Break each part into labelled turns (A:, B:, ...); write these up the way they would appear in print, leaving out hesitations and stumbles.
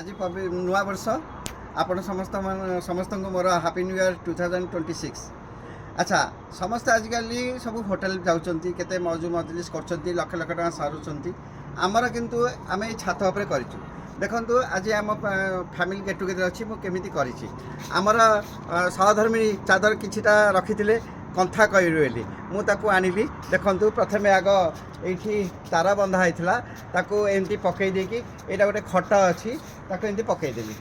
A: आज नुआ वर्ष आपण समस्त मोर हापी न्यू इयर 2026। अच्छा समस्ते आजिकल सब होटेल जाऊँगी केते मौजू मजलिस कर लक्ष लक्ष टाँग सारूँ आमर किंतु आम छात उपर कर देखु आज आम फैमिली गेट टुगेदर अच्छी मुझे आमर सहधर्मिणी चादर किछिटा रखी कंथा कहली मुझे आनिली देखु प्रथम आग ये तार बंधा होता ताकू एमती पकई देकी यहाँ गोटे खट अच्छी ताकू एमती पकईदेली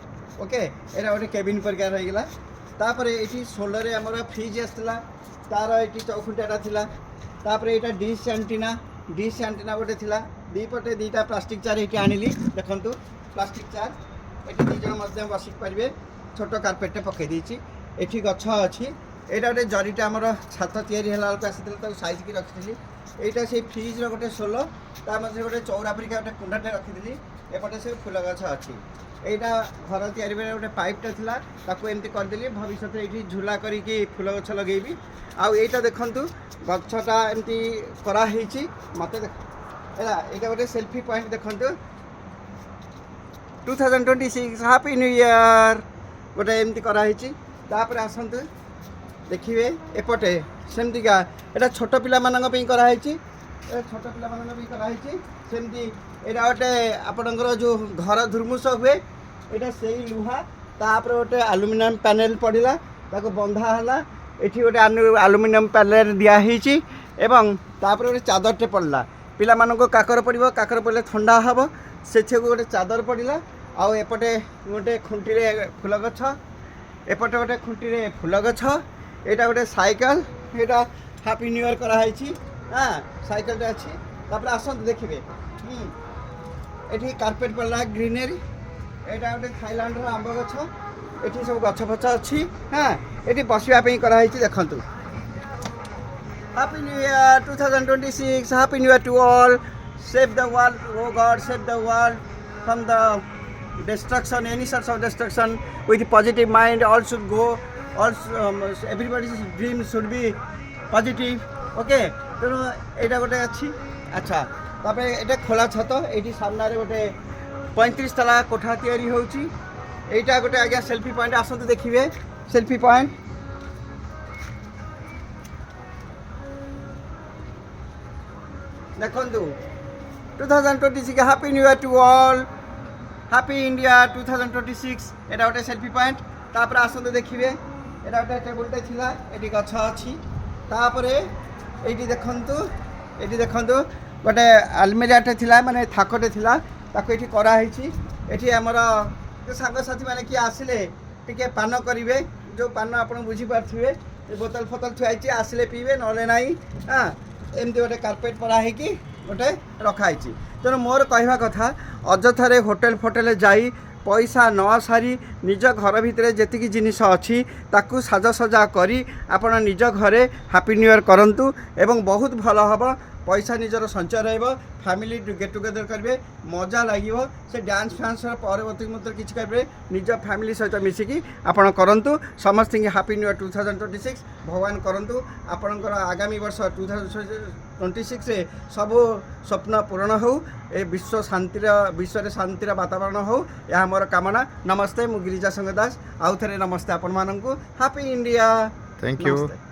A: ओके यहाँ गोटे केबिन पर रहीगला तापर ये सोलर आमर फ्रिज आसला तार ये चौखुंटाटा थिला तापर यहाँ डिश एंटीना गोटे थिला दीपटे दीटा प्लास्टिक चेयर ये आनिली देखु प्लास्टिक चेयर ये दुई जन बसिक पारे छोट कार्पेटे पकई देती ये गछ अच्छी यहाँ गोटे जरीटा आमर छात या साइज की रखी यहाँ से फ्रिज रोटे सोलो ता मध्य गोटे चौरा परिका गोटे कुंडाटे रखी एपटे से फूल गछ अच्छी यहाँ घर तैयारी गोटे पाइपटा थिला ताकू एमती करदेली भविष्य ये झूला करी फूल गछ लगेबी आउ यहाँ देखु गछटा एमती कराई मत यहाँ गोटे सेल्फी पॉइंट देखु 2026 हैप्पी न्यू ईयर गोटे एमती कराई आसतु देखिए एपटे सेमतीका यहाँ छोट पिला कराई छोट पिला कराई सेमती यहाँ गोटे आपणकर जो घर धुर्मुस हुए यहाँ से लुहा तापर गोटे आलुमिनियम पैनल पड़ा ताको बंधा है ये गोटे आलुमिनियम पैनल दिखाई एवं तापर गोटे चादरटे पड़ा पिला काकर पड़ो काकर पड़े ठंडा हम से गोटे चादर पड़ा आउ एपटे गोटे खुंटी फूल गछ एपटे गोटे खुंटी फूल गछ यहाँ गोटे साइकेल यहाँ हैप्पी न्यू ईयर कराई हाँ साइकेल अच्छी तापर आसतु देखिए ये कार्पेट पड़ा ग्रीनरी यहाँ गोटे थाईलैंड आंब गछ ये सब गछ फछ अच्छी हाँ ये बसवाई कराई देखु happy new year 2026 happy new year to all save the world oh God save the world from the destruction any sorts of destruction with positive mind all should go all everybody's dream should be positive okay तेणु यहाँ गोटे अच्छी अच्छा तापर ये खोला छत ये सामने गोटे 35 तला कोठा तैयारी होची एटा गोटे आज्ञा सेल्फी पॉइंट आसतु देखिए सेल्फी पॉइंट देखु 2026 happy new year to all happy India 2026 यहाँ गोटे सेल्फी पॉइंट तापर आसतु देखिए यहाँ गोटे टेबुलटे थिला ये गछ अच्छी तापर ये देखु गोटे आलमेरियाटे थिला माने थाकटे थिला ताको ये कराई ये आमर सांगसाथी मैंने किए आसिले टिके पान करेंगे जो पान आप बुझीपारे बोतल फोतल थुआई आसिले पीबे नले ना हाँ एमती गोटे कार्पेट पड़ा गोटे रखाई तेणु मोर कहवा कथा अजथारे होटेल फोटेल जाई पैसा न सारी निज घर भितर जेतिकी जिनिस अच्छी ताकू साजसजा करी आपण निज घरे हैप्पी न्यू ईयर करंतु एवं बहुत भल हम पैसा निजर संचय रहिबो फैमिली गेट टुगेदर करेंगे मजा लगे से डांस फैंस परवर्ती मतलब किसी करेंगे निज फैमिली सहित मिसिकी आपण करंतु समस्त हैप्पी न्यू ईयर 2026 भगवान करंतु आपणकर आगामी वर्ष 2026 रे सब स्वप्न पूरण हो ए विश्व शांतिर वातावरण हो यह मोर कामना नमस्ते मु गिरिजा संग दास आउ थे नमस्ते आपण मानकु हैप्पी इंडिया
B: थैंक यू।
A: नमस्ते।